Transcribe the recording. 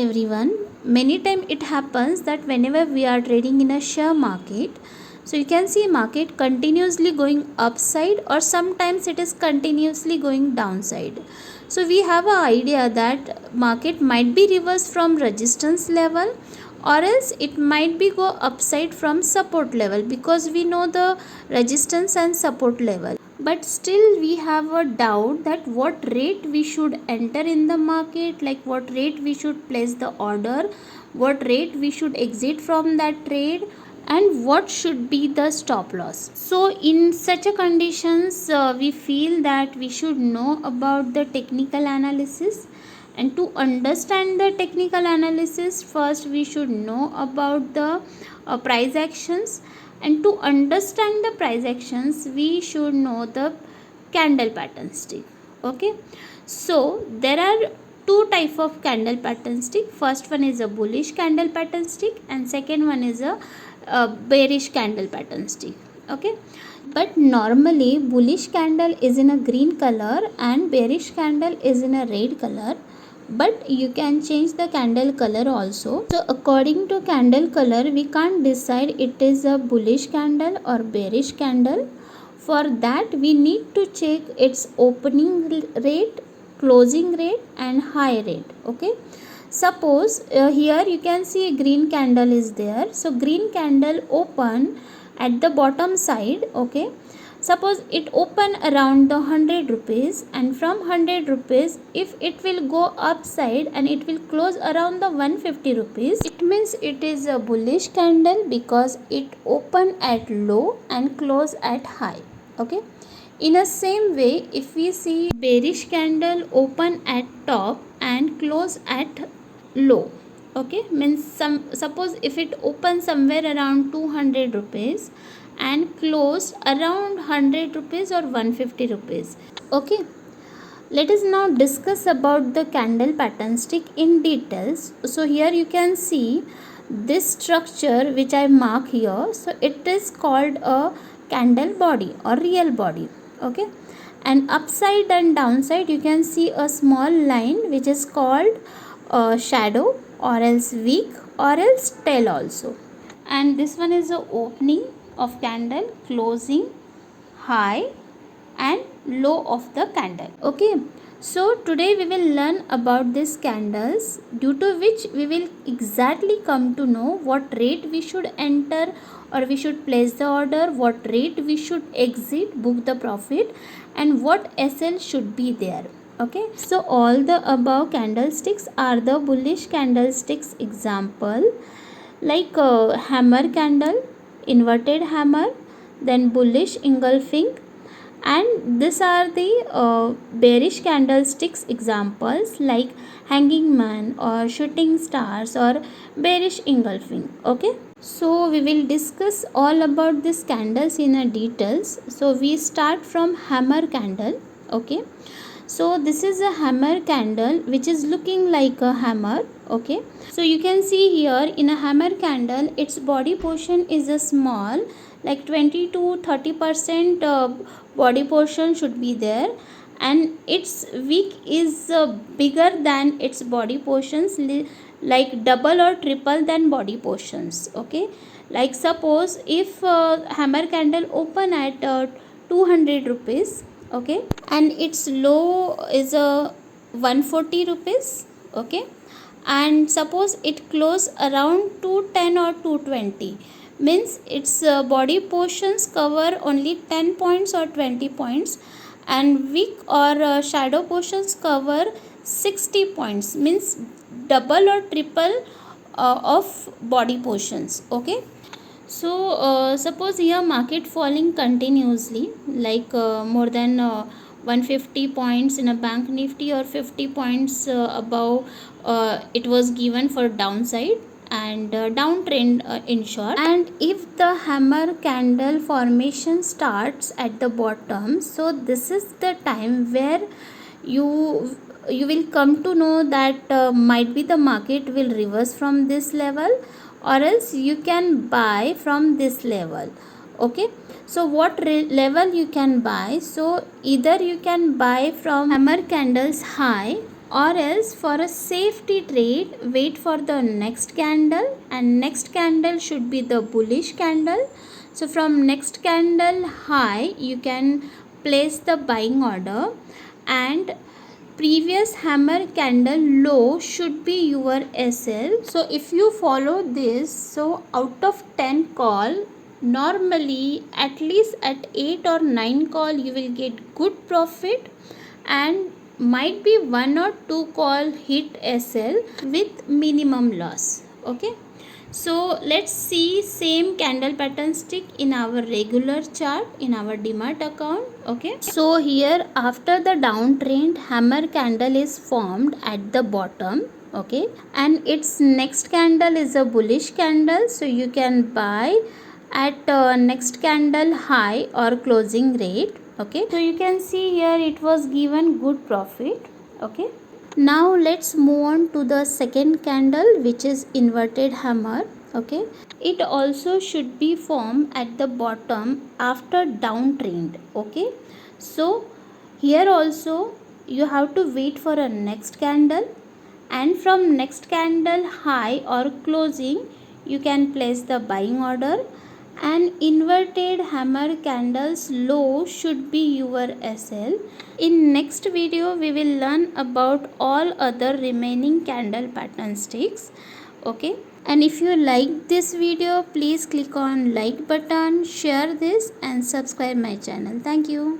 Everyone, many time it happens that whenever we are trading in a share market, so you can see market continuously going upside or sometimes it is continuously going downside. So we have an idea that market might be reversed from resistance level or else it might be go upside from support level, because we know the resistance and support level. But still we have a doubt that what rate we should enter in the market, like what rate we should place the order, what rate we should exit from that trade, and what should be the stop loss. So in such a conditions, we feel that we should know about the technical analysis. And to understand the technical analysis, first we should know about the price actions. And to understand the price actions, we should know the candle pattern stick. Okay, so there are two type of candle pattern stick. First one is a bullish candle pattern stick and second one is a bearish candle pattern stick. Okay, but normally bullish candle is in a green color and bearish candle is in a red color, but you can change the candle color also. So according to candle color, we can't decide it is a bullish candle or bearish candle. For that we need to check its opening rate, closing rate and high rate. Okay, suppose here you can see green candle is there. So green candle open at the bottom side. Okay, suppose it open around the 100 rupees, and from 100 rupees if it will go upside and it will close around the 150 rupees, it means it is a bullish candle because it open at low and close at high. Okay, in a same way, if we see bearish candle open at top and close at low, okay, means suppose if it opens somewhere around 200 rupees and closed around 100 rupees or 150 rupees. Okay, let us now discuss about the candle pattern stick in details. So here you can see this structure which I mark here. So it is called a candle body or real body. Okay, and upside and downside you can see a small line which is called shadow or else wick or else tail also. And this one is the opening of candle, closing, high and low of the candle. Okay, so today we will learn about these candles, due to which we will exactly come to know what rate we should enter or we should place the order, what rate we should exit, book the profit, and what SL should be there. Okay, so all the above candlesticks are the bullish candlesticks example, like hammer candle, inverted hammer, then bullish engulfing, and these are the bearish candlesticks examples like hanging man or shooting stars or bearish engulfing. Okay, so we will discuss all about these candles in a details. So we start from hammer candle. Okay, so this is a hammer candle which is looking like a hammer. Okay, so you can see here in a hammer candle its body portion is a small, like 20 to 30% body portion should be there, and its wick is bigger than its body portions, like double or triple than body portions. Okay, like suppose if hammer candle open at 200 rupees, okay, and its low is 140 rupees. Okay, and suppose it close around 210 or 220, means its body portions cover only 10 points or 20 points, and wick or shadow portions cover 60 points, means double or triple of body portions. Okay, so suppose here market falling continuously, like more than 150 points in a bank nifty or 50 points above it was given for downside and downtrend in short. And if the hammer candle formation starts at the bottom, so this is the time where you will come to know that might be the market will reverse from this level, or else you can buy from this level. Okay, so what level you can buy? So either you can buy from hammer candles high or else for a safety trade wait for the next candle, and next candle should be the bullish candle. So from next candle high you can place the buying order, and previous hammer candle low should be your SL. So if you follow this, so out of 10 call, normally at least at 8 or 9 call you will get good profit, and might be 1 or 2 call hit SL with minimum loss. Okay, so let's see same candle pattern stick in our regular chart in our demat account. Okay, so here after the downtrend hammer candle is formed at the bottom. Okay, and its next candle is a bullish candle, so you can buy at next candle high or closing rate. Okay, so you can see here it was given good profit. Okay, now let's move on to the second candle, which is inverted hammer. Okay, it also should be formed at the bottom after downtrend. Okay, so here also you have to wait for a next candle, and from next candle high or closing you can place the buying order, and inverted hammer candles low should be your SL. In next video we will learn about all other remaining candle pattern sticks. Okay, and if you like this video, please click on like button, share this and subscribe my channel. Thank you.